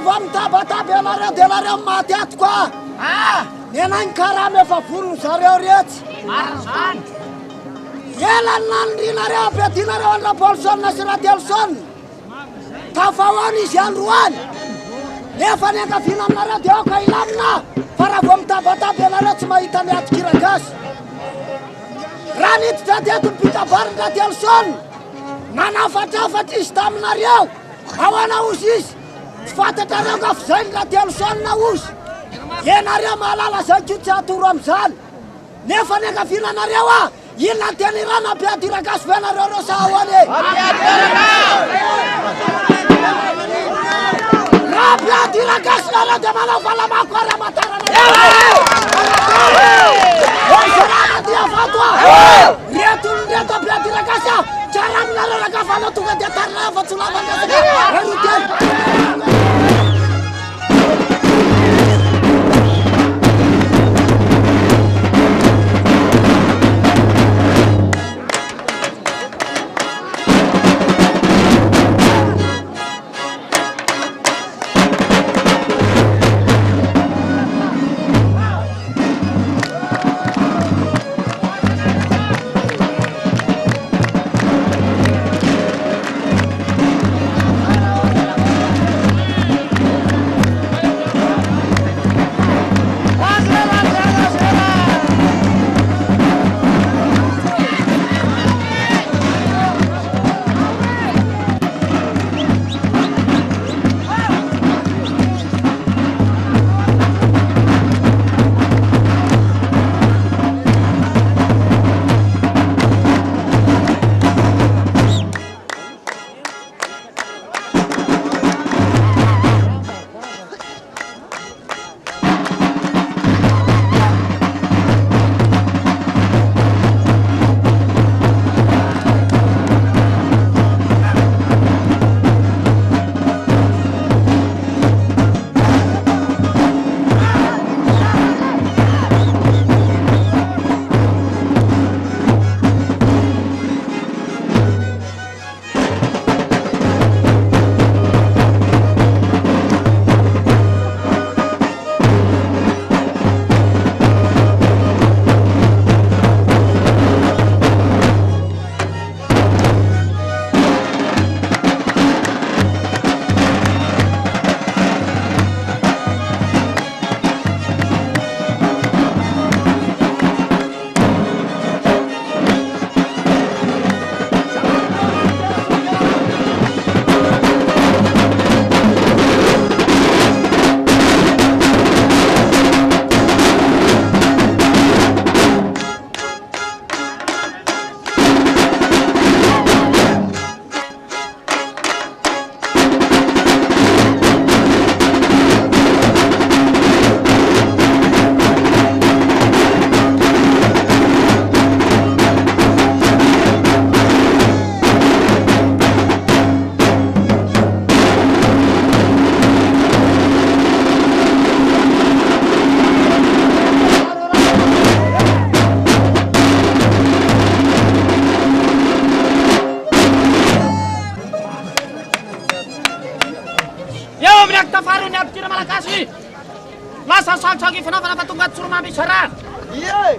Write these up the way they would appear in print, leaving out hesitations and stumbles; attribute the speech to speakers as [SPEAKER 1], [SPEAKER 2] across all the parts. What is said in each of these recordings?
[SPEAKER 1] vamos botar delaria matiat qua. Nenang karame fa furu sarioret.
[SPEAKER 2] Marsan.
[SPEAKER 1] Yelan nandinare apetinare onda Bolson nasira Telson. Tafawani sian ruan. Lefane ka finamnare deo ka ilamna. Para vamos botar delaria cuma italiat kiragas. Ranit tadiatu pita barda Telson. Nana fata istamnario. Awana usis. Fata tario ka fsenga Telson na us. Yenaria malala sajut satu ramsan. Nefane ka finamnario wa. Yina tenirana piatira gas vena rosa awale. Piatira gas nara jamala fala makora matara. Oi dia fatwa. Riatul dia to piatira gas. Jalan nara ka fala tu dia tarna fatula banga. Rutian.
[SPEAKER 2] Sagi fana patunggat surma bicara. Iya.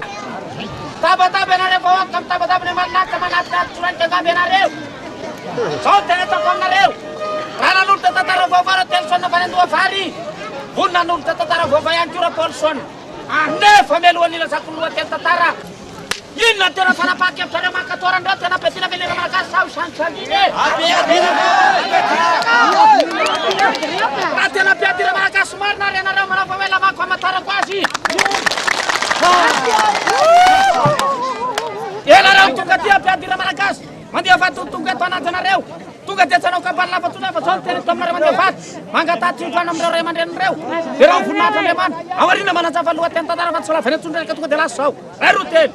[SPEAKER 2] Tabata benare bawa kam tabata benemanna kamanat suran jaga benare. So tene to komnare. Rana nur tatara gofara Telson na panen dua fari. Hunna nur tatara gofayan cura Polson. Ande famelu ni la sakulwa tatara. Yinna tena fana pakai pada maka toran dot tena petina belera maka sau sansagine. Ratena piatira maka sumarna rena ramana pamela maka matara kwasi. Ela ram tunga dia piatira maka. Mandia fatu tunga tana tana reu. Tunga dia tana kapan la fatuna fasol tene tomar mandia fat. Mangga tatu tana mro reman den reu. Berau funna tana reman. Awarina mana safa luat tenta tana fat sola fene tunga ketuga delas sau. Eruten.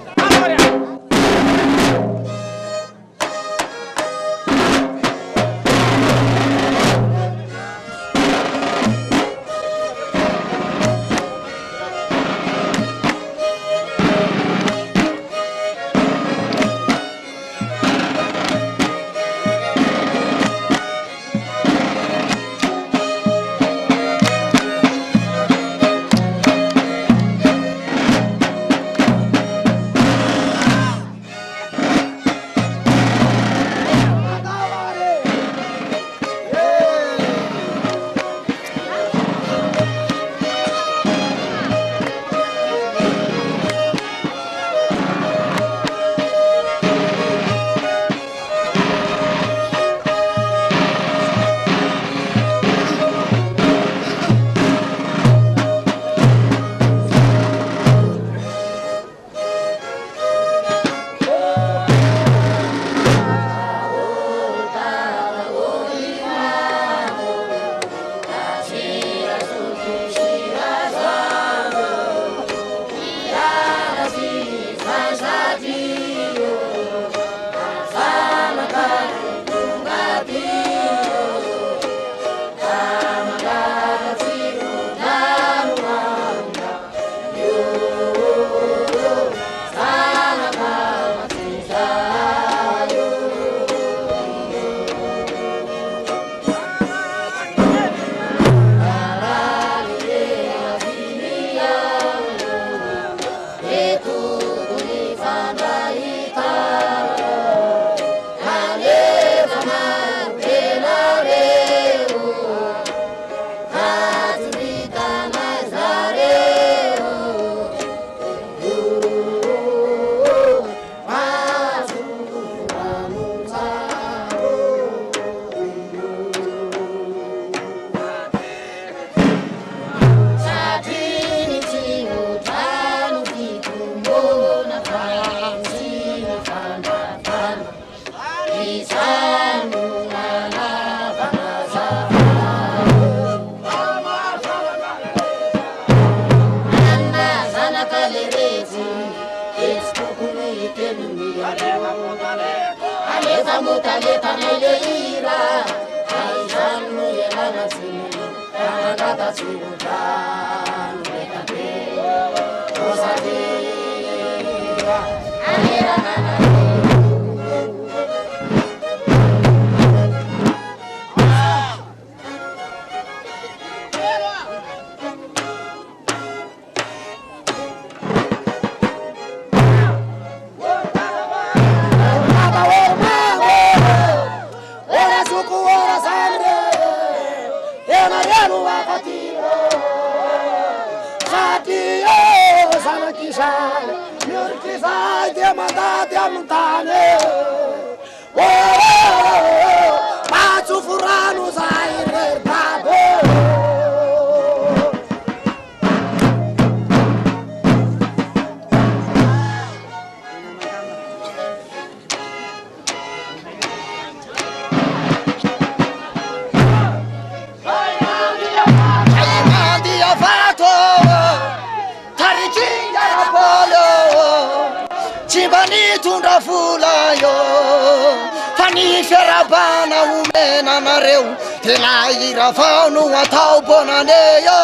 [SPEAKER 3] Fiarabana umena nareo tena irafao no atao bonaneyo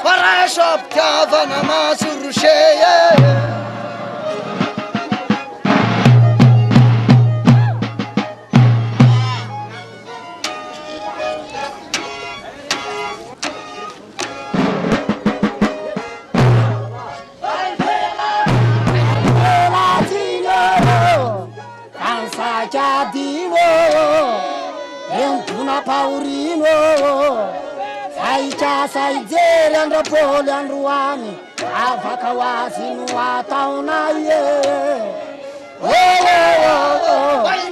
[SPEAKER 3] parashoptiavana masurusheie
[SPEAKER 1] Paurino Saicha Saijere and Rapol and Ruani Avakawasi Nuatauna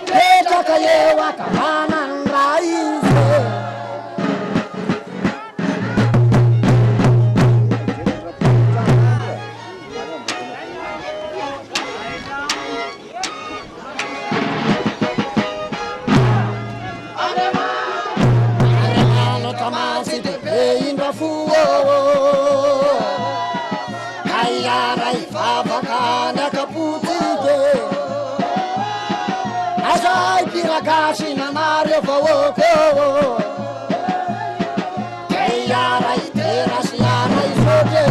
[SPEAKER 1] Petakaye Wakahana and Rais Ayarai Fabakana Kaputike Asai Piragashi Nanario Fawoko Ayarai Terasiana Isoke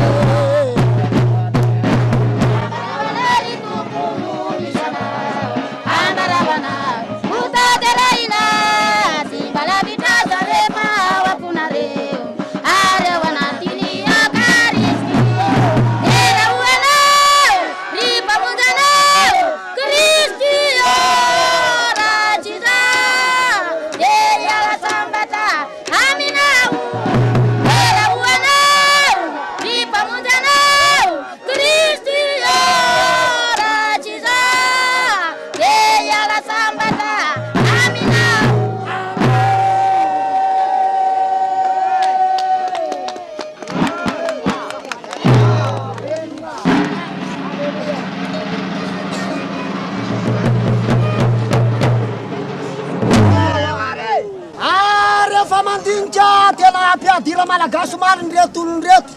[SPEAKER 1] Tira malagasy mariny reto olony reto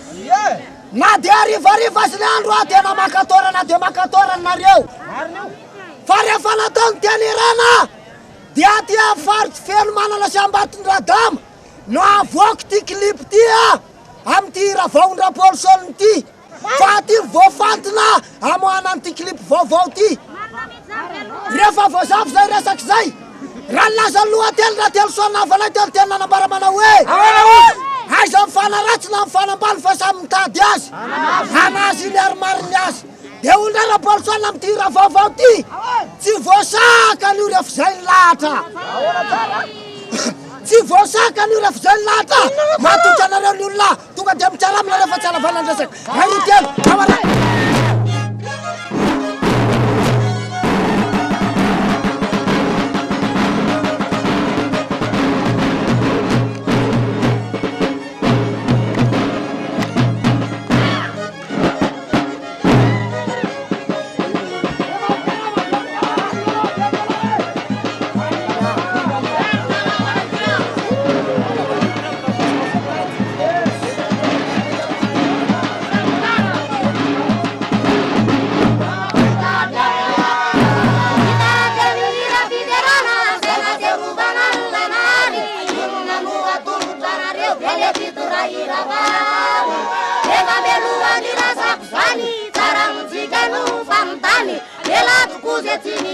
[SPEAKER 1] na dia arivariva sy le andro a tena makatorana dia makatorana nareo fa rehefa nataony teny irana dia tia faritsy feno manana sy ambatondradama no avoako ty klipo ty amty ravaon-drapolsolony ty fa ty voafantina amohanany ty klipo vaovao ty rehefa voazavo zay resaky zay raha laza lohately raha telo soanavanay telo tena nanambara manao hoe aiza mifanaratsy na mifanambany fa samy mitady azy anazy iny ary mariny azy dia olona rapolsoana amty raha vaovao ty tsy voasaka an'io rehefa zay ny lahatra tsy voasaka an'io rehefa zay ny lahatra matoky anareo ny olona tonga dia mitsaramina rehefa tsy alavanandresaka aritelo amara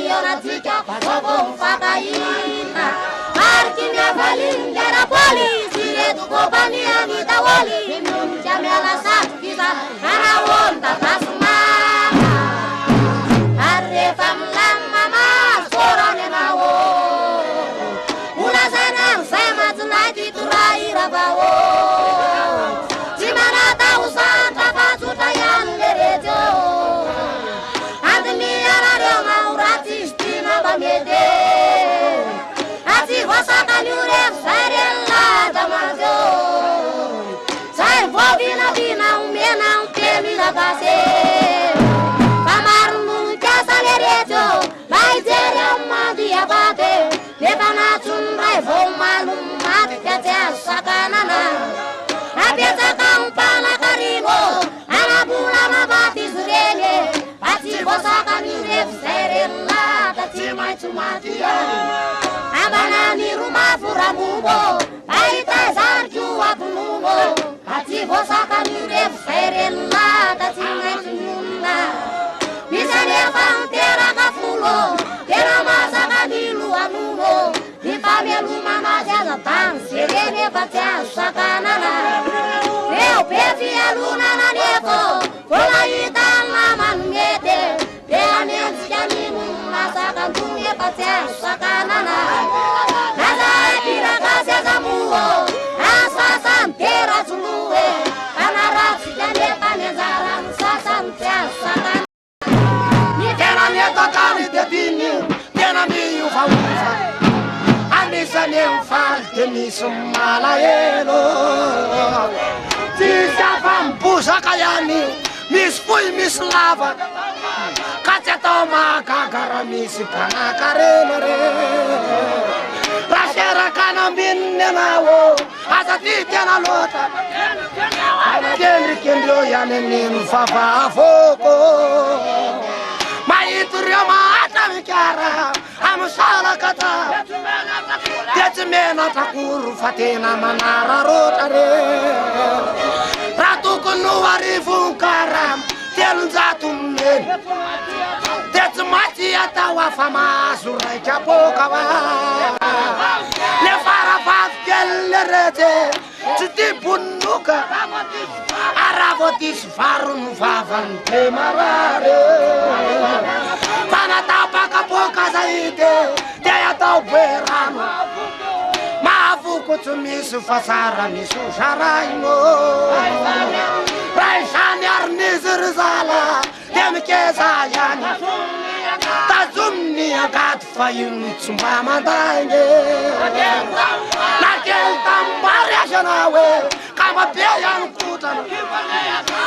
[SPEAKER 4] eu na dica, só vou facaína. Marquinha valinha era polícia, do companhia me dá oli. Não tinha me alaçado, fiz a onda da sumada. Arrefam lá, mamá, sorone na o. Una zanam, sema tonight, tu raira bao. Zimanata usanta, faço tayan lerejo. Admi arareu na uratistina ba mede. Ati vossa calhure, sarela da mazo. Sai vovina vina, mena, temi da base. Pamarun casa lerejo, vai zere mandi abate. Levana chunrai vo malum mat kacha sakanana. Apesa kampana karimo, anabula mabati zurele. Ati vossa calhure, sarela da tima chumatia. Abanani rumah furamubo, aita zarju abunubo. Ati vossa calhure, sarela da tima chumuna. Misane fantera kafulo, tera masa kadilu anuno. Di pamelu mama jaga pan, serene batia sakanana. Eu pevi a luna na nevo, cola ita mama mete. Dea mente caminho, masa cantunha batia sakanana. Nada é pira casa da muo, asa santera zulue. Anarati caneta nezara, sasantea sakanana.
[SPEAKER 1] Tena minha tocada de vinho, tena minha famosa. A missa nem faz de missa malaelo. Se já puxa caiani, mis fui mis lava. Katia toma kakara misi pana karena re. Rashera kanambin nenawo, asati tena lota. Kendri kendro ya nenin fafa foko. Maiturama atamikara, amusala kata. Tetmena takuru fatina manara rotare. Ratu kunu warifu karam, telunzatum men. Tetmati atawa fama surai chapokawa. Le farafat kellerete, titipunuka. Aravotis farun favan temarare. Panatapa kapoka zaide, teia tau verano. Mavuco tu misu fasara misu sharaino. Raishani arnizir zala, demke zayani. Tazumni agat fayun tsumba mandange. Nakel tambare janawe, kama peyan kutan.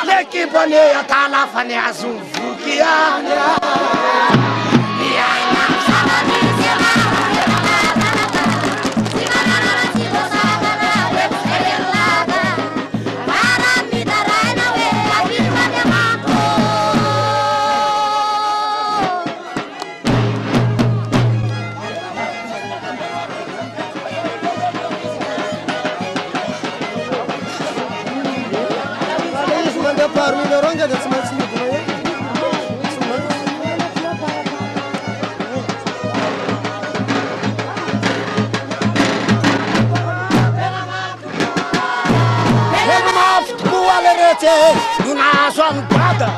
[SPEAKER 1] Leki bone atala fane azuvukianya. Luna zonpada,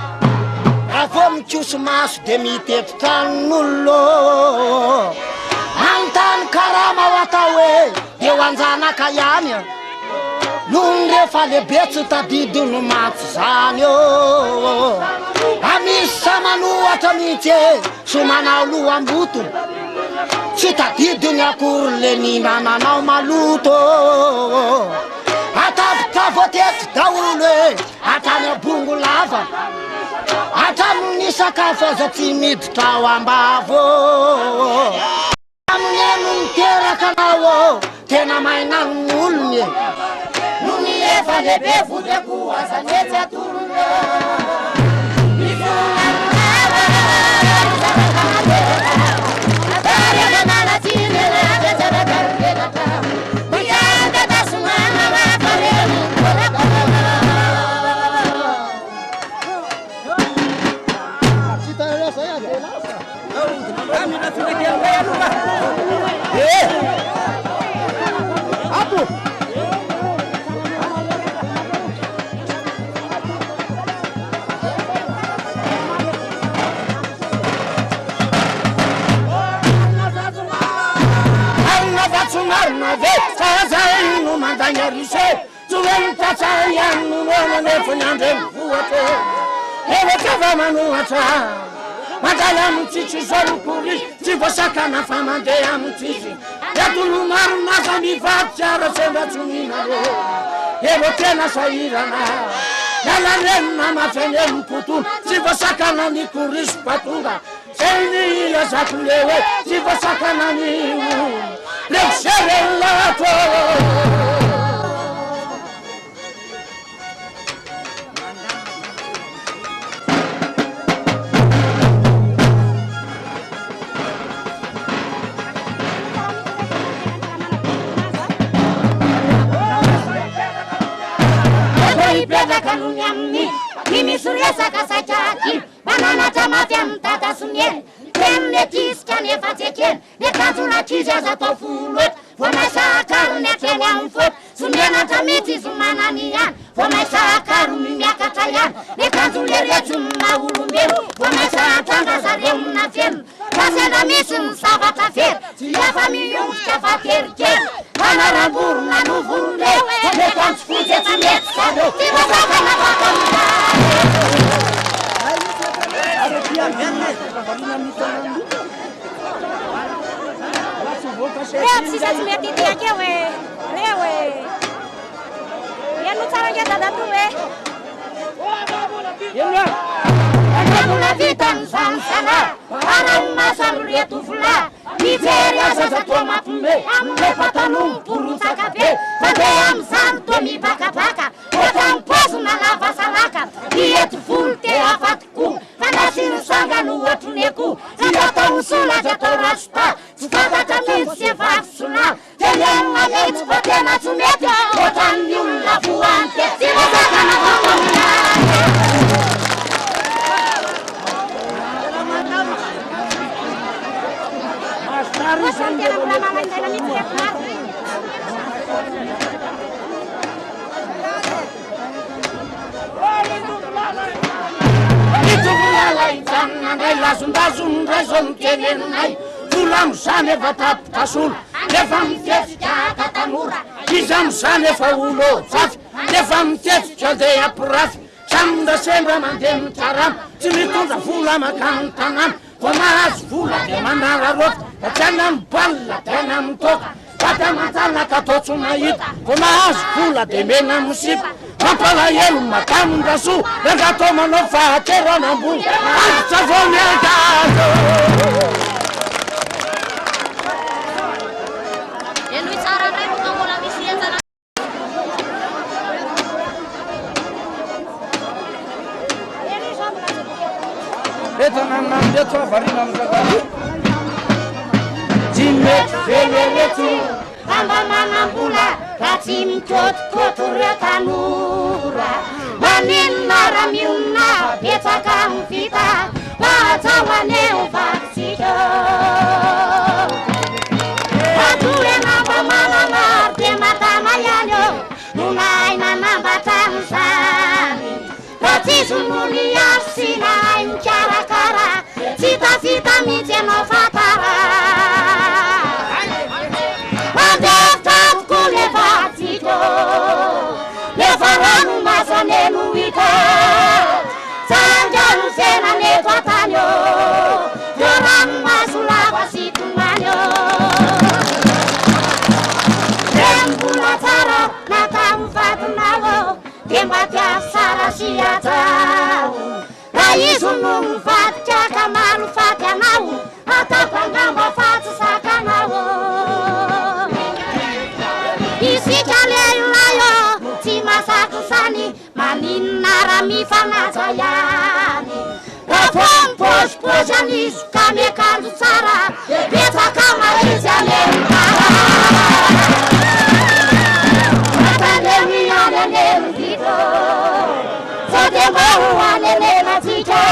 [SPEAKER 1] avôme que os maços de me ter tanulo. Antan karama watawe, eu anzana kayanya. Nunde fale betsu tabidu no matzanyo. Ami samanu atamite, sumana luambutu. Chita didu nyakurle ni nana maluto. Atapta votet daule, atane bungu lava. Atam nisakafa za timid tawambavo. Amne nuntera kanawo, tena mainan mulne. Nuni eva lebe fude kuasa nete turne.
[SPEAKER 2] mave Sazai mandanya rise Zulenta Sayan Nefanyande Vuate Ewa Manuata Madaya Mutichi Zorukuri Tivosaka na Famandea Mutichi Yatulumaru Nazami Vatjara Senda Tumina Ewa Tena Sairana Yalarena Mafenem Putu Tivosaka na Nikuris Patunga Seni Ila Zakulewe Tivosaka na Niu Lexere Lato
[SPEAKER 4] Peda kanunyamni mimi surya saka sachaki banana tamafia mtata sunye kenne tiskane fateken ne kazula tija za tofulot fona shakaru ne tenya mfot sunyana tamiti sumanania fona shakaru miakatayan ne kazule retumma ulumberu fona shakanga za remna fen kasena mission sabata fer ya famille chafa terke Panarabur nanuvunde ne kanskuje tamet sado tivasaka na patonda Leo precisa se meter aqui lewe ya no taranja dada tuwe Una vita sansana para uma saluria tufla Miseria sa toma tumbe amle patanum puru sakape Padeam santo mi baka Otam posu na lava salaka Diet fulte afatku Fanasin sanga no atuneku Zata usula jata rasta Sufata tamin se fatsuna Telem alet patena tumete Otam nyula fuante Sivata na patamuna
[SPEAKER 2] Tulam sane vatap tasul, levam tet katamura, Izam sane faulo tat, levam tet chadea prat, Chanda sembra mandem taram, Timitunda fula makantanam, Tomas fula de mandara rot, Tanam palla tenam tok, Patamatana katotsunait, Tomas fula de menam sip, Papala yel matam dasu, Regatoma no fa teronambu, Antavonia gato. Beto farina mzagani Jimet veleletu
[SPEAKER 4] Kamba manambula Katim koturia tanura Manin naramiuna Pieta kamfita Patawane ufaksito Pature namba manama Temata mayanyo Nunay na namba tansani Katizunuli yasina Inchara kara Sita mite no fatara Adeftat kule vatito Le faranu masane nuita Sanjaru sena ne fatanyo Yoran masulava situmanyo Tembula tara Natamu fatunawo Tembatia sara siatao Raizunum fatia kamaru fatia nau Atapangamba fatu sakanao Isikaleyu layo Timasaku sani Maninara mifanazayani Rapom posh pojanis Kame kandu sara Beta kama izalemkara Matanemi alene vito Sodemahu alene matito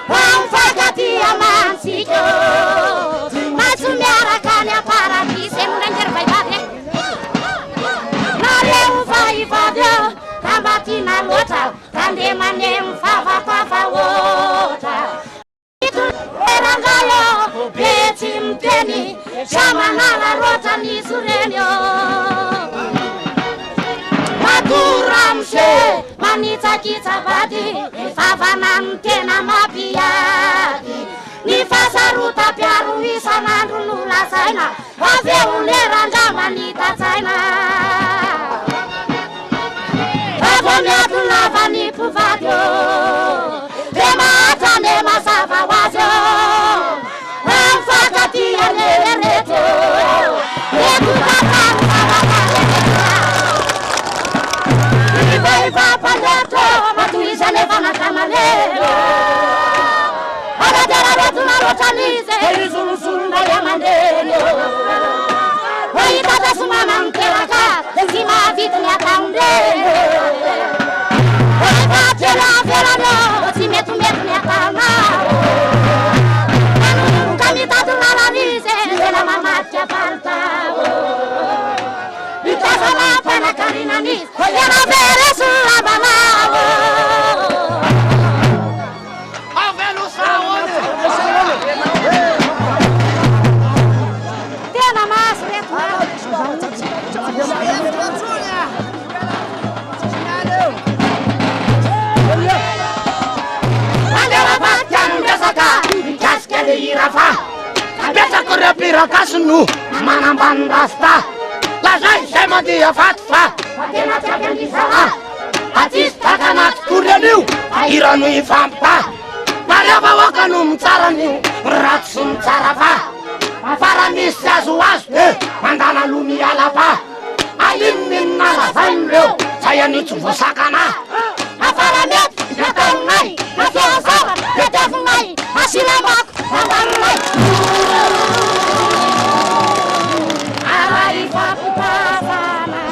[SPEAKER 4] Amfakati amansito Masumiara kanya paradise Mudanger vai bate Nareu vai vabio Tambatina lota Tande manem fava wota Itu erangalo Betim teni Shamanala rotani surenyo Maturamshe manita kitabadi Favanam tena mapiadi Nifasaruta piaru isanandru nula saina Ave uneranja manita saina Avonyatu lavani puvadio Dema atane masava wazio Amfakati anereto Nekutatan Iva paleto Matuisa levana kamalero Agatera rotuna rotanize Erizulusulna yamanero Oitata sumama mkelaka Zima vitnya kaundero Oitatela verano Simetu metnya kaunao Kamitatu nalanize Zela mamatya paltao Itasana pana karinanis Yana vere sulla balao
[SPEAKER 2] Avelu saúde!
[SPEAKER 4] Tena mas reto
[SPEAKER 2] Andela batyan besaka Kaskele irafa Besa korre piraka sunu Manamban rasta Lazai sema dia fatfa
[SPEAKER 4] Tena tjaken disala
[SPEAKER 2] Atista kanat kureliu Iranu ifampa Mareva wakanum tsaraniu Ratsum tsarafa Faranisa zuaste Mandana lumi alapa Alimin nala zainreu Saya nitsu vosakana
[SPEAKER 4] Afaramet Yataunai Afiasava Yatafunai Asilamak Avarunai Alai Faputavana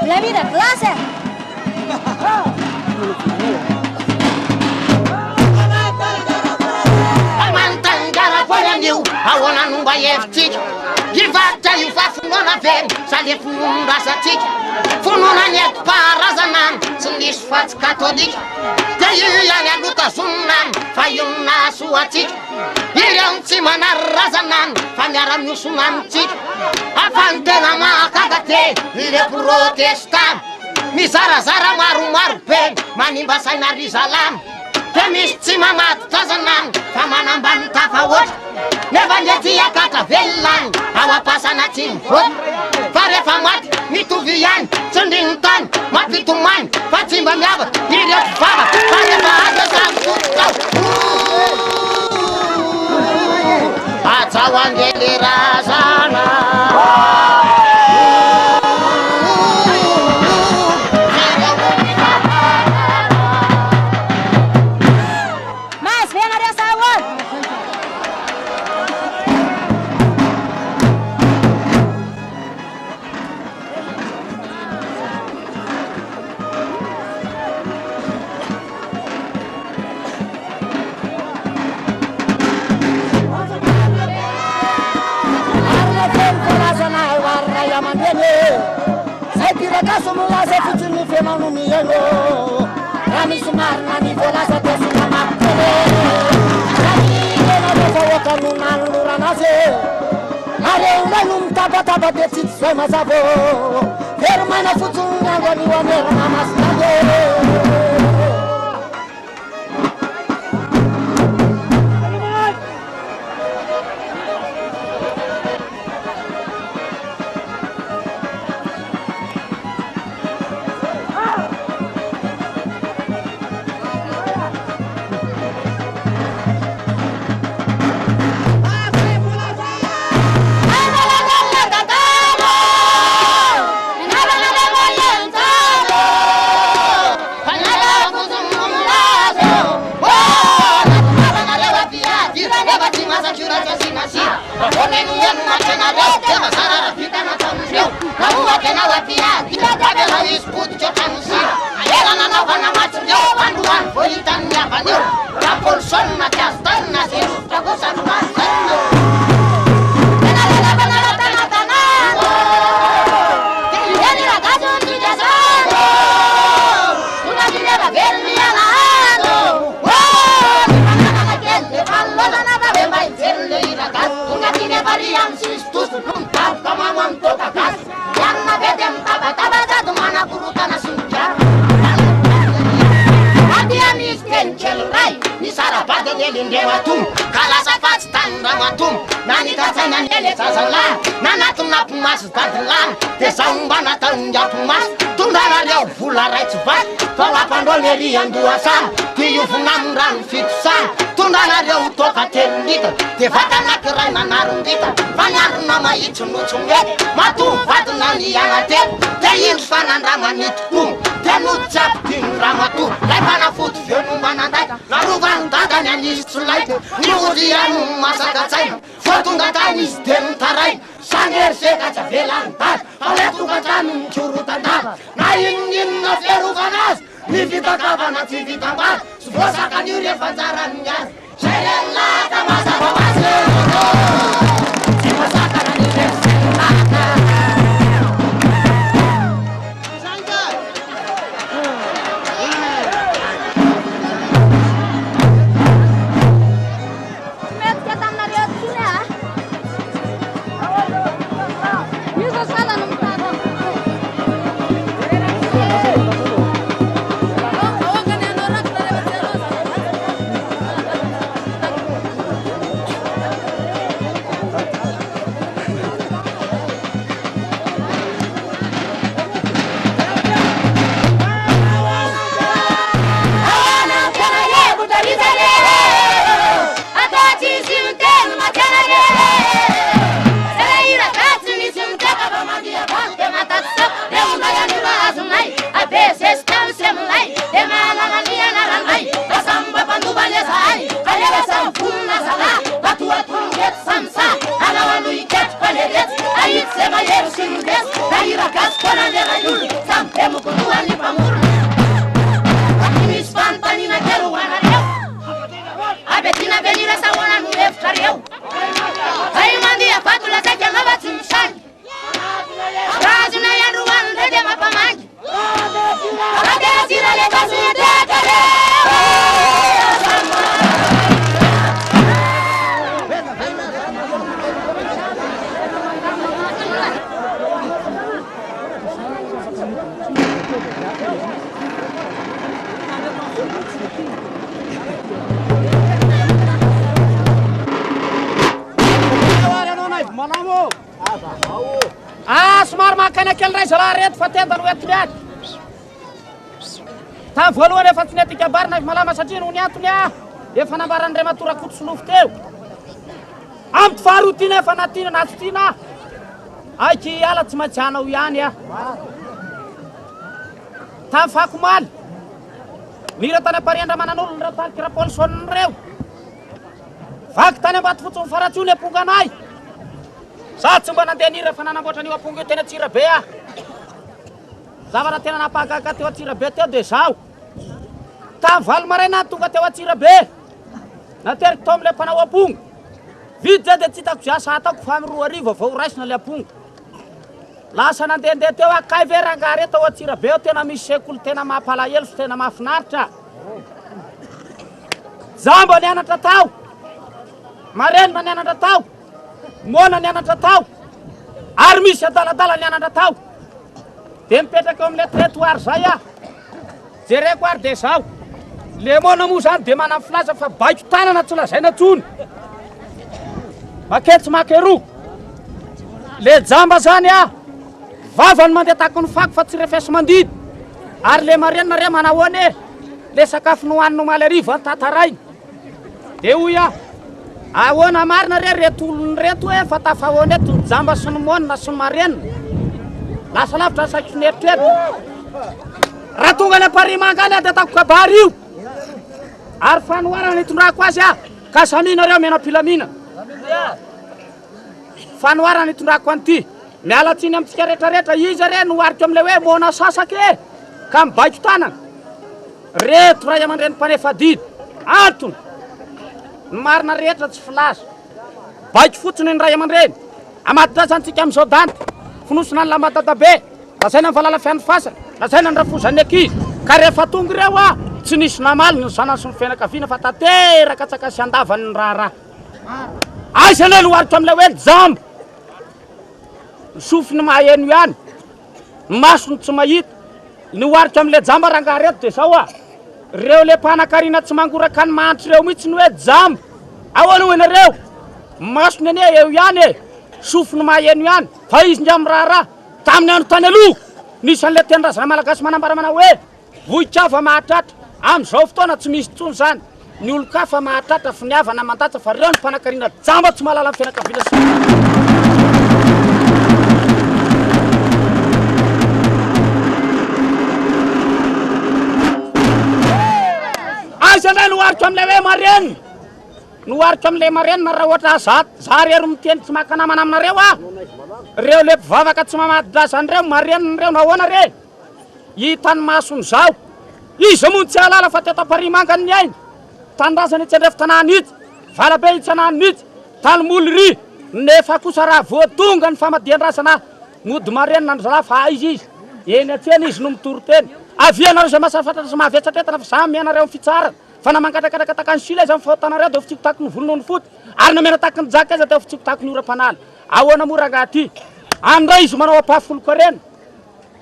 [SPEAKER 4] La vida clase.
[SPEAKER 2] Amantangara poyandiu Awana numba yeftik Givata yufa funona ven Sale fununda satik Fununa net parazanan Sindis fat katolik Teyu yana luta sunan Fayuna suatik Iriam simana razanan Fanyaram nusunantik Afantena makagate Ire protestan Misara zara maru maru pen Manimba saina rizalam Temis tsimamat tazanan Famanam bantafawot Nevanyeti yakaka velan Awapasana timfot Fare famat mituvian Sendintan mapituman Fatimba miabat Iriam fava Fare faata zamtutkau Atawangeli razana
[SPEAKER 1] milaza fotsiny fianao miaino raha misy marina ny voalaza dia sy namampiny rehefa ohatra no nanoloranazy nareo ndray no mitabataba dia tsy zay mazavo very maina fotsiny ny andro anio anerana masinade
[SPEAKER 2] Funamran fitsan tundanareo toka telita de vatanakiray nanarondita fanarina mahitsy notsongety matovadina ny anate de indro fanandramanitoko de notsapidiny ramato lay fanafoty venombananday narovany dadany anisy tsolay ny oliano masakatsaina fotonga tany izy de nitaray sangersekatsy avelany tady aletongatrano nikorotandava na inoninona ferovanazy ny vitakavana tsy vitambady sy voasakan'io rehefa jarany azy zay lelaka mazava azy tsy voasakana ny rehefa somary makany kely ray zalareto fa tendany oetiny aty ta voalohany efa tsy netika barina malama satria no ny antony efa nambarandray matorakoto solofo teo amy ty faharoa efa natina nazo tina aiky ala tsy maintsy anao ihany ta fakomaly mira tany apariandra manan'olo ny rataliky rapolsonny reo vaky tany ambaty fotsiny faratsio ny aponganay sa tsy mba nandeha nira fa nanamboatra an'io aponga io tena tsira be zavara tena napahagaga teo atsira be teo de zao ta valo maraina tonga teo atsira be nateriky to am'le mpanao aponga vidy zay de tsy hitako zay asa ataoko fa amy 2 arivo vao raisina le aponga lasa nandehandeha teo akay ve rangaha reto ao Antsirabe ao tena misy sekoly tena mampalahelo sy tena mahafinaritra. Zambo nianatra tao, Marenina nianatra tao, Mona nianatra tao, ary misy adaladala nianatra tao. De mipetraka eo amin'le trottoir zay aho, jereko ary de zao. Le Mona moa zany de manana filaza fa baiko tanana tsy lazaina tsony. Maketsy makeroa. Le Jamba zany vavany mandeha taky ny fako fa tsy refesy mandidy. Ary le Marenina re manahoana le sakafo nohanino omaly hariva tantarainy. De hoy ahoana marina re reto olony reto hoe fa tafahoana eto ny Jamba sy ny Mona sy ny Marenina. Lasa lavitra ny saiko neritreto. Raha tonga le Parimanga any de atako kabary io. Ary fanoharana itondrako azy ka saminareo menam-pilamina. Fanoharana itondrako an'ity. Miala tsiny amintsika rehetrarehetra izy re nohariko amin'le hoe Mona sasake ka mibaiko tanana. Reto ray aman-dreny mpanefa didy. Antony ny marina rehetra tsy filaza. Baiko fotsiny ny ray aman-dreny. Amatitrazantsika amin'izao danta. Finosona ny lamba dadabe. Lazaina ny valala fian'ny fasana. Lazaina ny rafozan'ny ankizy. Ka rehefa tonga ireo tsy nisy namaly ny zanany sy ny fianakaviana fa tanteraka tsakasy andavany ny raharaha. Aiza le nohariko amin'le hoe Jamba. Ny sofiny maheno ihany, ny masony tsy mahita. Nohariko amin'le Jamba rangaha reto de zao reo le mpanan-karina tsy mangoraka ny mahantra reo mihitsy ny hoe Jamba. Ahoana ho ianareo? Masony anie eo ihany sofiny maheno ihany. Fa izy ndra amin'ny raharaha tamin'ny andro tany aloha nisy an'le tenin-drazana malagasy manambara manao hoe vohikafa mahatratra. Amin'izao fotoana tsy misy tsony zany. Ny olo-kafa mahatratra fi niavana mandatra fa reo ny mpanan-karina Jamba tsy mahalala ny fianakaviana sy aiza ndray nohariko amin'le hoe Marenina. Nohariko amin'le Marenina raha ohatra za rery miteny tsy maka-namana aminareo reo le mpivavaka tsy mamadi-drazan'ireo Marenina reo nahoana re. Hitany masony zao. Izy moa tsy halala fa teto Parimanga ny ainy. Tanindrazana itsy andrefy tanàna itsy, Valabe itsy anana itsy, Talimolory. Nefa kosa raha voatonga ny famadihan-drazana mody Marenina ny zala fa aiza izy. Eny atsena izy no mitoro teny. Avianareo izay mahasafatra sy mahavetsatretana fa za mianareo amin'ny fitsarana. Fa na mangatrakataka taka ny sila izy amin'ny fahotanareo dia ofitsiko taky ny volony ny foty. Ary namena taky ny jaka izy dia ofitsiko taky ny ora-panala. Ahoana moa rangaha ty? Andray izy manao ampahafoloka reny.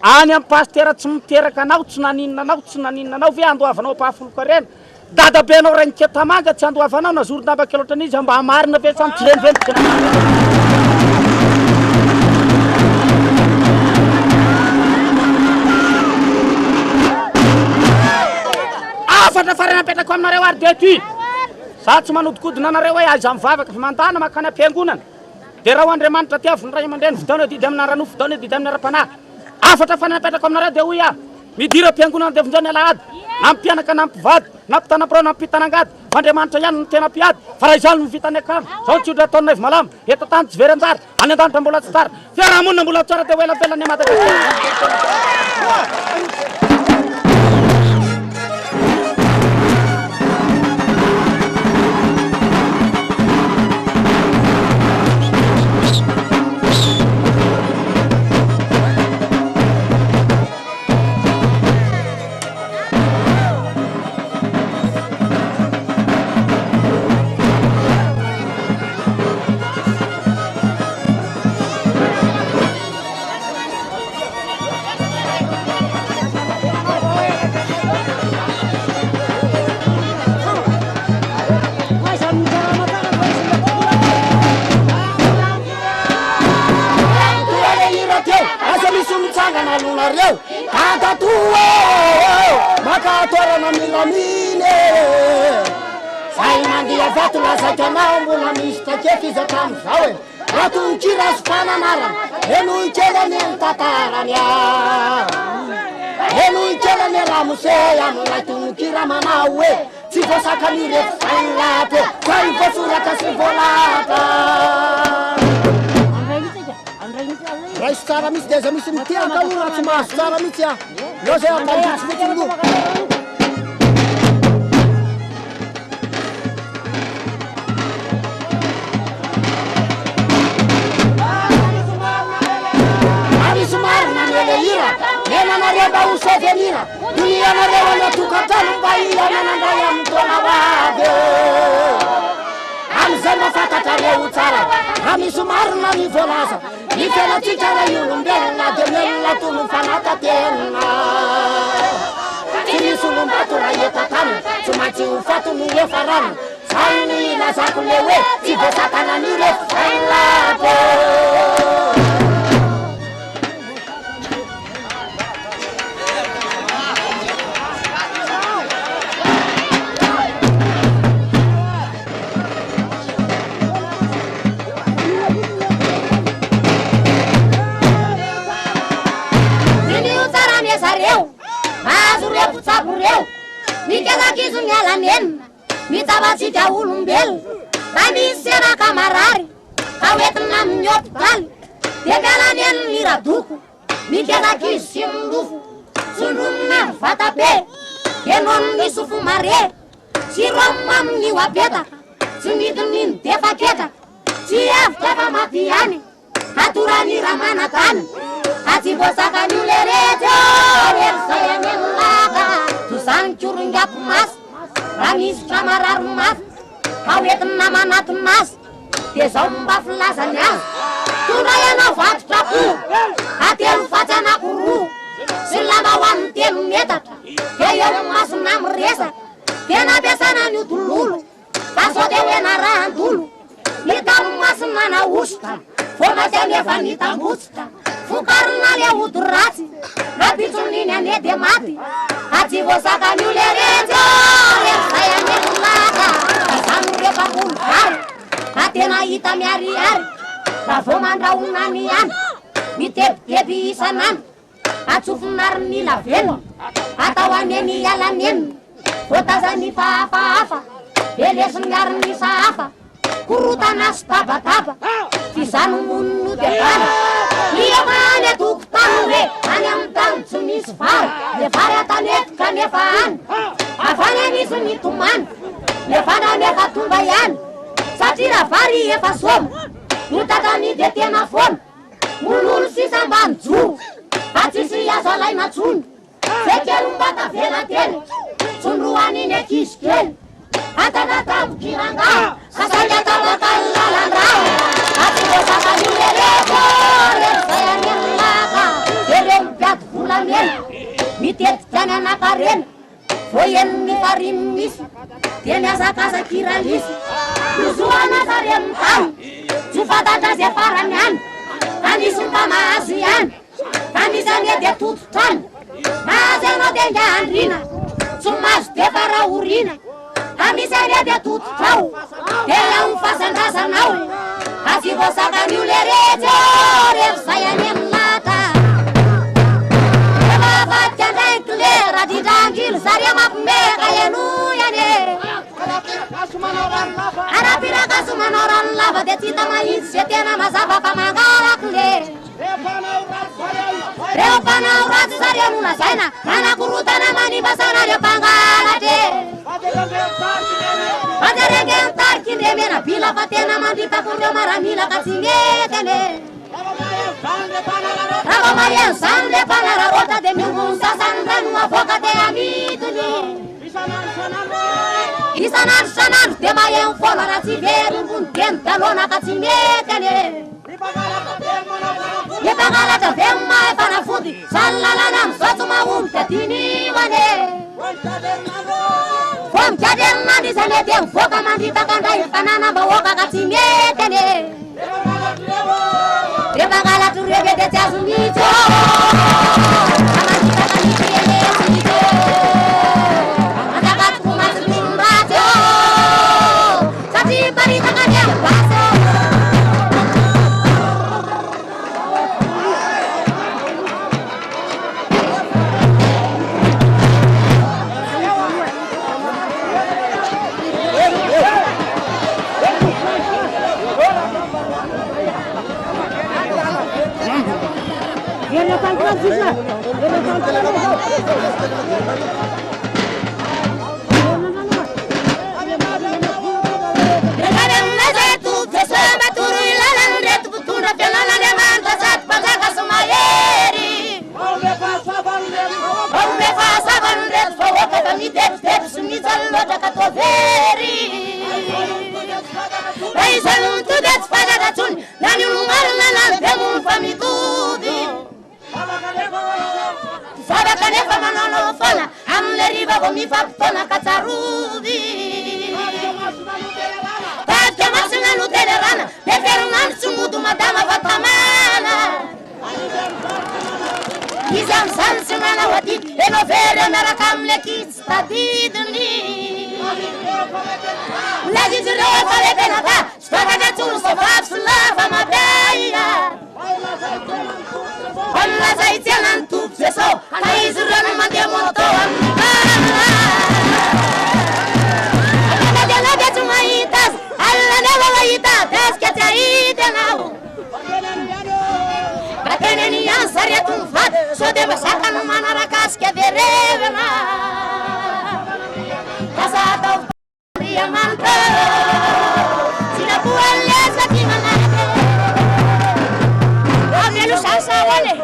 [SPEAKER 2] Any amin'ny pastera tsy miteraka anao, tsy naninona anao, tsy naninona anao ve andoavanao ampahafoloka reny. Dadabe anao ray Nketamanga tsy andoavanao nazoro-damba kely ohatran'izy mba hamarina ve samy tsy reniventy. Afatra farana apetako aminareo ary de ty. Za tsy manodikodina anareo hoe aiza mivavaka fa mandana makany am-piangonana. De raha Andriamanitra ty avy ny ray aman-dreny vidana didy amin'ny aranof vidana didy amin'ny ara-panahy. Afatra farana apetako aminareo de hoy midira am-piangonana de vonjany alahady. Na mpianaka na mpivady, na mpitanam-pirao na mpitanangady. Fa Andriamanitra ihany ny tena mpiady. Fa raha izany no vitany akamo. Zao tsy hodra ataonay malama. Eto tany tsy very-anjara. Any an-danitra mbola tsy tara. Fiarahamonina mbola tsara de elavelany Madagasikara.
[SPEAKER 1] Makatorana milamine Sai mandia vatu la satanao mbola misy take fizaka am'izao Ratunkira sy fananara Enonkelany ny tantarany Enonkelany ramose amin'ilay tononkira manao hoe tsy voasakany rehetra sainy lato Sainy voasoratra sy voalata Raisy tsara misy dia misy miteraka ora tsy mahazo tsara mitsy Leo zay ambanditsy fotsiny io hira nenanareo usevelira dunianareo anatokantano mba iananandray amin'ny taona avy am'izay mafantatrareo tsara raha misy marina ny voalaza ny fiainatsika ra olombelona de melona tono fanatatenina tsy misy olombato raha etatany tsy maintsy ho fatony efa rano zay ny lazako le hoe tsy voasatanany refa zay lato Nikezakizo nyalanena mitavatsika olombelona na misy sena kamarary ka hoentina amin'ny hôpitaly de mialanena ny radoko nikezakizo sy milofo sondromina amin'ny vatabe enono ny sofo mare sy romona amin'ny hoapetaka tsy midiny ny defaketaka tsy avitra fa maty any atorany ramanatany atsy voasakany ole rehetra erzay anelolaka zany korongapo masy raha misy kamarary mafy ka hoentina manatona azy de zao mba filazany azy tondra ianao vatotrako atelo fatsanako roa sy lama ho amin'ny telo metatra de eo masina miresaka tena ampiasana ny odololo fa sao de hoe narahandolo nitaro masina naositra fomasy anefa nitambotsitra fokarina le ody ratsy napitsoniny ane de maty atsy voasakany ole rehetra zay anelolaka zany refa olo vary ka tena hita miariary fa vo mandrahonany any mitebiteby isanany atsofinary ny lavelo atao aneny ialaneniny voatazany fahafahafa elesiniary ny sahafa korotana sy tabataba ty zany monino de vana liema any atokotany hoe any amin'ny tany tsy misy vary le vary atanetika nefa any afany anisy ny tomany le vana nefa tonga ihany satria raha vary efa soma no tatany de tena fona ololo sisa ambany joro atsisy azo alaina tsony zay kely mba tavela teny tsondroany iny ankizy kely atanatabokiranga sasany atabakalalandrao atsy voasakany ole rehetra zay anelolaka ere mipiaty volamena mitetikany anakarena vo eniny fariny misy de miazakazakiralisy izoanazareny tany tsy fantatra zay farany any anisy mba mahazo ihany anisy ane de tototrany mahazy anao de nga andrina tsy mahazo de farahorina amisy ane de tototrao de eo mifasandrazanao atsy voasakany ole rehetra zay anelolaka evavaty andray klera didrangilo zare mampimeka eno iane arapirakaso manao rano lava de tsy hita mahitsy ze tena mazava fa mangarakle reo mpanao ratsy zareo no lazaina anakorotana manimbasanareo mpangalatre fajarenge mitariky ndre mena bila fa tena mandripakondreo maramila ka tsy metene rava marieny zany le fanararota de miomony sasany rano avoaka te amitony isanandro sanandro de maheno foana raha tsy velombony deny dalona ka tsy metene ny mpangalatra vemo mahay fanafody sany lalana am'zao tsy maholo de dinimane vo mikady herinandro izane de mivoaka mandritakandray fananam-bahoaka ka tsy metene de mpangalatra reve de tsy azo mitsy amandritaka nitienesitsy andakatoko masolomratsy satria paritaka ny ambasy
[SPEAKER 4] reto vahoaka fa mitebotebo sy mijaly loatra ka toa very fa izany mitody tsy fantatra-tsony na ny olo marina na ny fiamono fa mitody zavaka nefa manao foana amin'le riva vao mifampitaona ka tsarody tadika masina no telerana le ferinandro tsy modo madama fa tamana izy am'izany tsy manao adidy enao very miaraka amin'le kitsy tadidiny lazy izy ireo efa le tena ka sy fataka tsolo savavy sy lava mabeia olaza itsena ny tompo jesao ka izy ireo no mandeha moto amin'ny bana aladalady tsy mahita azy alanefa mahita desika tsy ahita anao rakeneny ihany sareto ny vady so de masaka no manaraka asika verevana kasa atao riamanta sinapoalesa ty manate avelo sasawale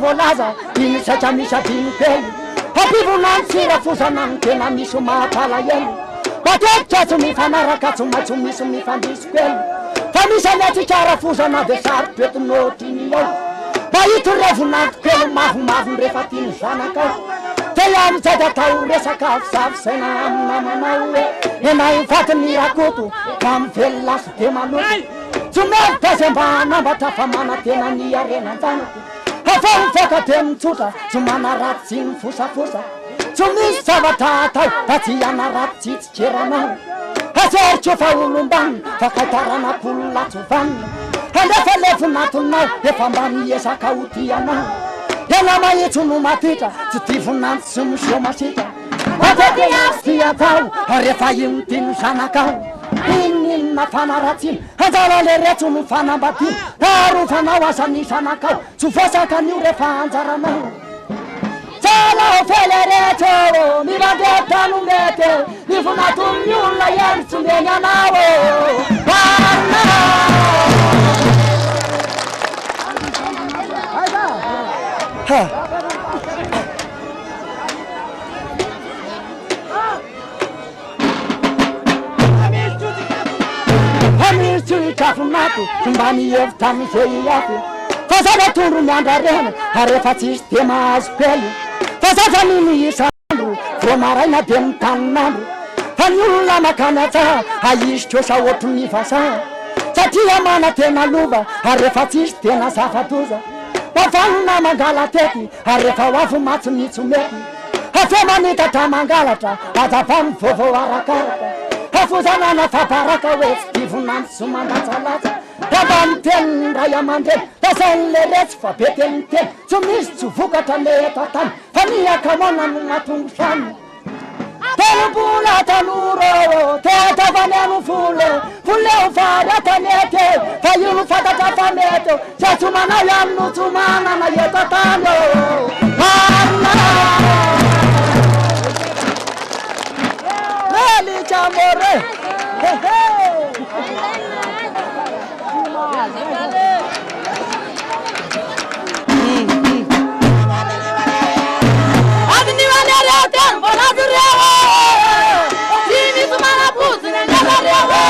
[SPEAKER 1] volaza iny satria misy adiny telo hampivonany tsira fosana ny tena misy mahatala elo matetika tsy mifanaraka tsy maitso misy mifandisy pelo fa misy aletsy tsara fosana de sarotoetinotiny eo mahito revonantokelo mavomavo rehefa tiny zanakao te amizay da atao resaka zavisaina aminamanao e enay vatiny rakoto amivelo lasy de manoto tsy mevita zay mba hanambatra fa mana tena ny arenantanako hafa mifaka de mitsotra tsy manaraty tsy mifosafosa tsy misy zavatra atao da tsy anaraty tsy tsikeranao azeritro fa olombany fa kaitaranak'olo latsovanina alefa levonatinao efa mba miesaka hotianao ena mahitso no matitra tsy tivonanty sy misomasitra atety asy ty atao rehefa ino tiny zanakao ininina fanaratsiny anjara le retso no fanambatiny arofanao asany zanakao tsy fosaka nio rehefa anjaranao tsala fele retso mivandetano mety nivonaton'ny olona eny tsy mbeny anao misy kafonato Tumbani eftami zay ato Fazara tondro miandrarena Arefa tsisy de mahazo pely Fazaza niny isandro Vao maraina de mitanonandro Fa ny olona makana tsaha Aisy osa ohatro ny vasaha Satria mana tena lova Arefa tsisy tena zava-doza Mafanona mangala tety Arefa hoavy matsy mitso mety Afe manitatra mangalatra Azavany vaovao arakaraka Afozanana fabaraka hoe tsy divonandro sy mandatsalatsa Taba miteny ray aman-dreny Tasain'le retsy fa be teny teny Tsy misy tsy vokatra le eto tany Fa niakamoana no mahatongo trano Telombola tanora Tetavany ano fole Foleo vary atanety Fa io no fantatra fa mety Tsy atsomana ihany no tsomanana eto tany Marina Meli amore Adni vanere tempo la dureo Simi sumana puzine nyagareo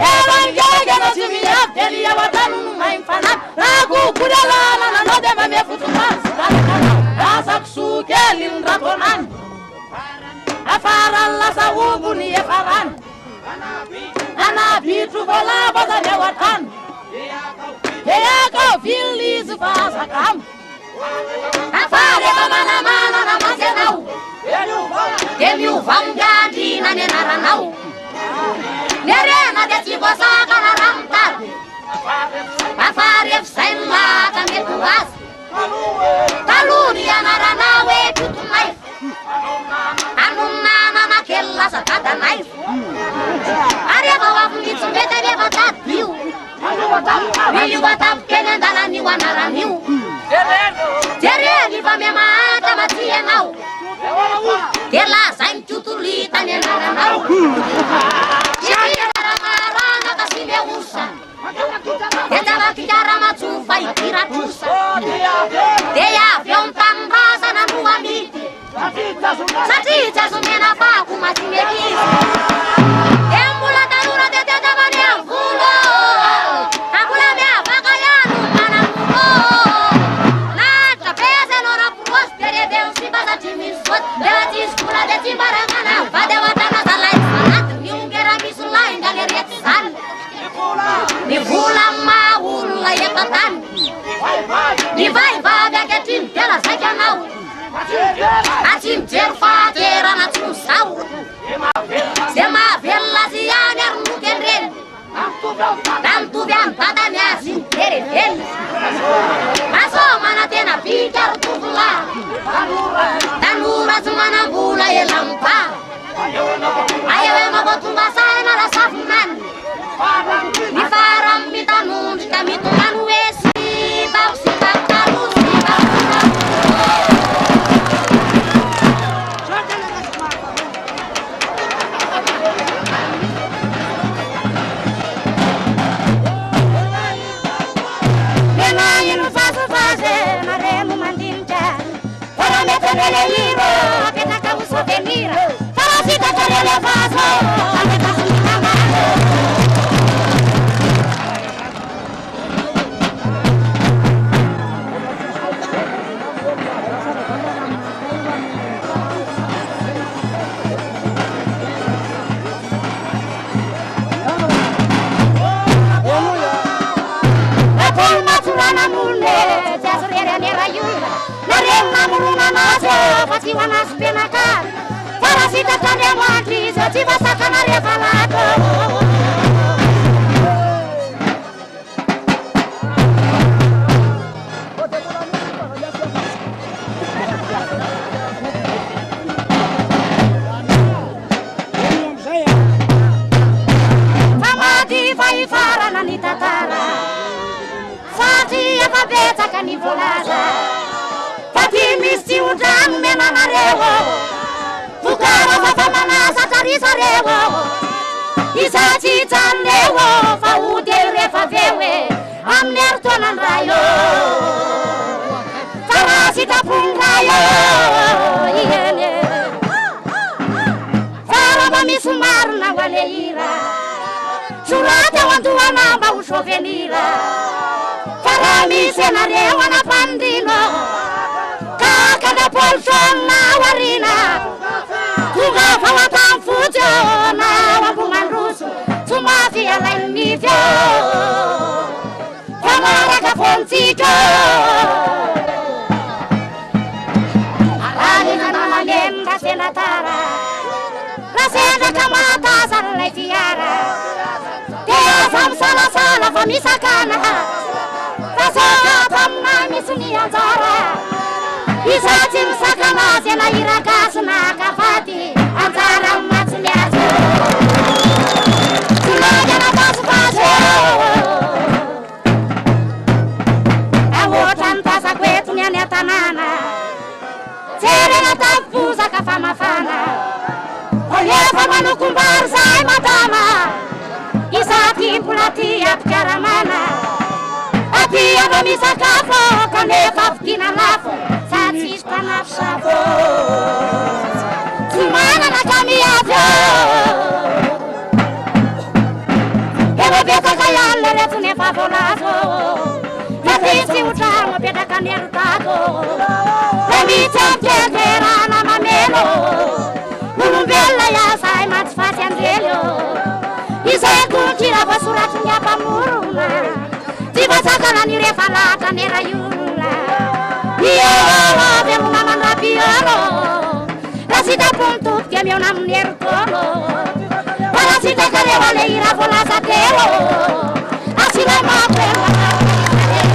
[SPEAKER 1] Evangelga na simia Delia watanu ma infana Ragu kudala na node mame futumas Rasa kusuke lindrakonan Afaran la sawu ni afaran Ana bitu bola basa lewatan Ya kau fili zufasa kam Afare mana mana na masenau Demiu vanggadi na nenaranau Nerena de cibosa kana ramtar Afare fsainla kametuas Taluni anaranawe tutunai Anumana makella sakata naif Areva wafunditsu metere vatatiu Vili watap kenendala ni wanaraniu Tereni vamemata matie nau Tela sanchutulita nenaranau Chiri naramarana kasime usa Tetava kijara matsufa ikiratusa Teya vyontam rasa na nuamiti Satita sumena faku masimekisi Embula talura tete tabani amfulo Akula mea bakayanu manamuko Nata pese nora prospere Deusi basa timisot Devati skula de timbarangana Vade watana salai sanat Niungera misulai ndaleriet san Nivula maula yekatan Nivai vabia ketim Tela sajanau Atim terfatera na tusau Sema vela zianer mukendren Tantu bian patanya sintere vel Maso mana tena pikar tuvula Tanura sumana bula ye lampa Ayo ema botunga sana la safunan Ni faram mitanun kamitungan wesi Bausi baktarus ni baktarus Leliro, apena kauso venira, farasita karele vaso, apena sumina mano. Apol maturana mune, jasrere nera yula. Narema muruna naso, fatiwa naspenaka Farasita tane mwati, sotiva sakana refalato Famadi vai fara na nitatara Fati ya pabeta kanivolaza Misi udang menana rewo Fukara fafamana satarisa rewo Isa citan rewo Faude refa vewe Amner tonan rayo Farasita pung rayo Faraba misumar na waleira
[SPEAKER 4] Surate wantuana baushovenila Karamise na rewana pandino Kakada polson na warina Tugafa watamfujo na wambumanrusu Tumafia lainivyo Kamara kafonzito Alani na namalenda senatara Rasenda kamata sarle tiara Tea sam sala sala famisakana Rasenda tamna misuni anzara Isatim sakana zela irakasna kafati Anzara matsliazo Sulaja na pasu pasu Awotan tasa kwetu nyane tanana Serena tafuza kafamafana Olhefa manukumbar sai matama Isati pulati at karamana Ati abamisa kafo kanefa ftina lafo Satista nafsafo Tumana na kamiazo Ewa beta kayale retu nefa volazo Nafisi utamo beta kaneru tato Lemite pjentera na mamelo Bella ya sai mat facendelio Isai kuntira basuratu nya pamuruna Tiba sakana ni refalata nera yula Piolo velu mamanda piolo Rasita puntu che mio nam nertolo Parasita careva le ira vola satelo Asila ma quella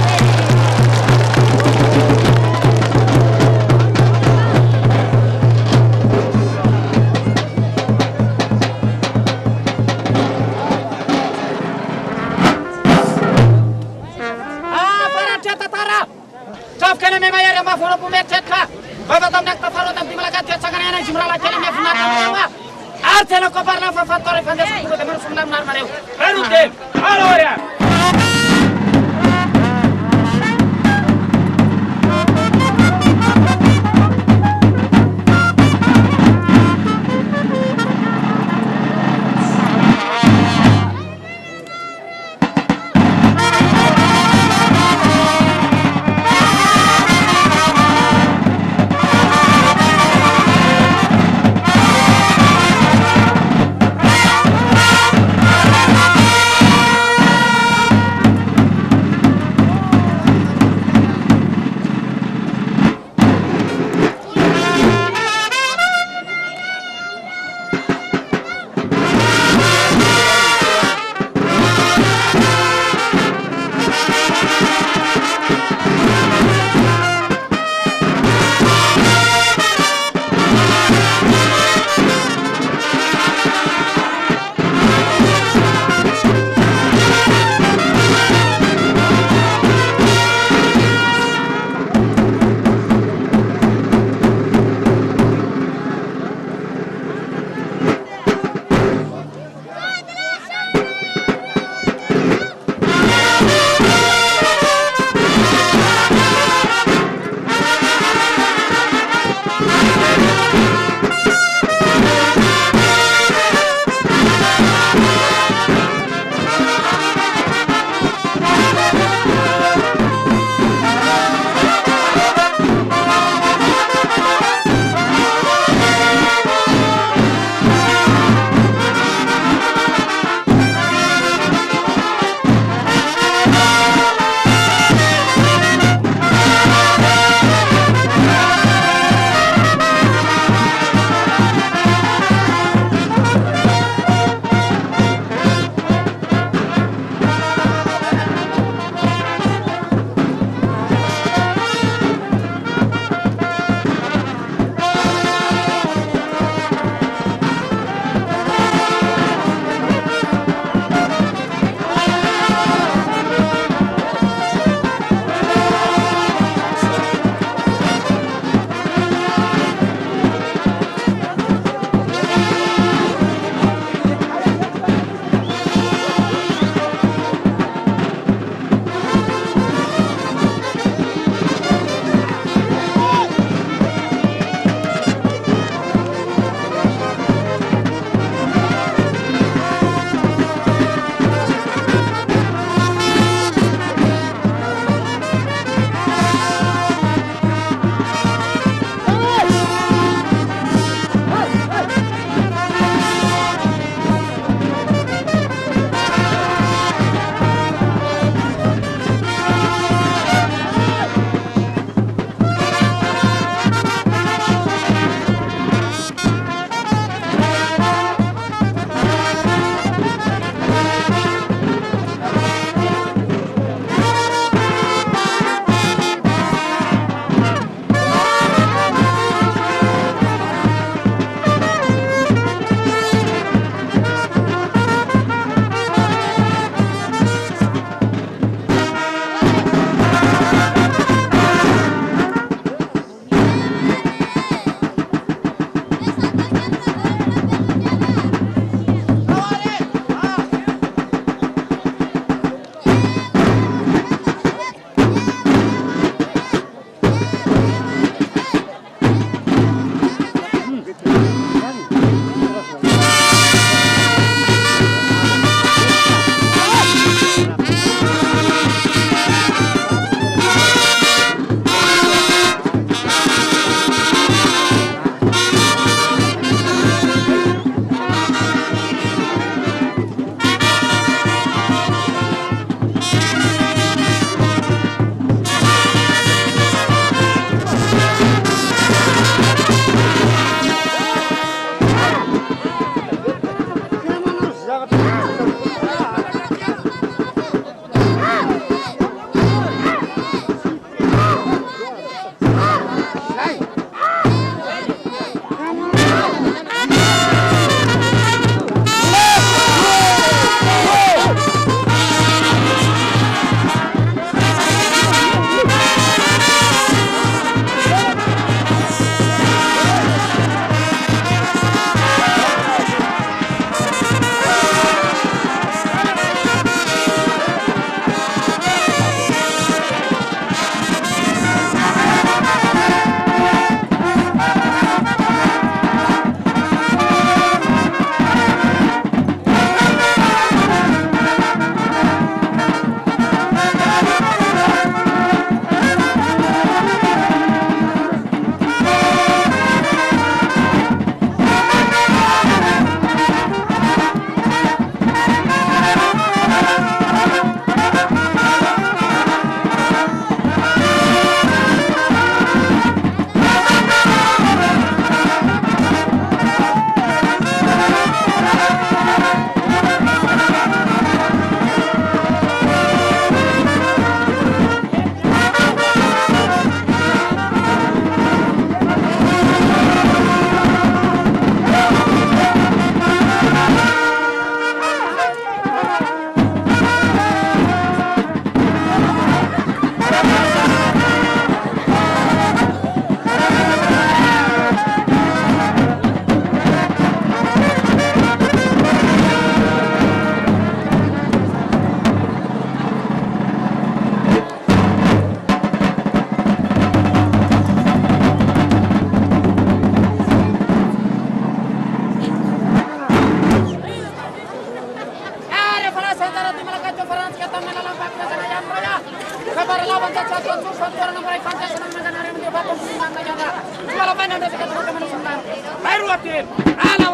[SPEAKER 4] Fono pumetetka baba tam nak tafaro tam dimalakat ya sagana na jimrala kene me funa tawa arteno ko parla fa fattore fande su ko demar sumna nar marew arute aloria
[SPEAKER 2] cara di malakat conference kita menala pakna sana yang raya. Kabar lawan satu surat nomor pantas sana mengenai menjadi batas sumber negara. Kalau main ada sekitar teman-teman. Baru akhir. Ala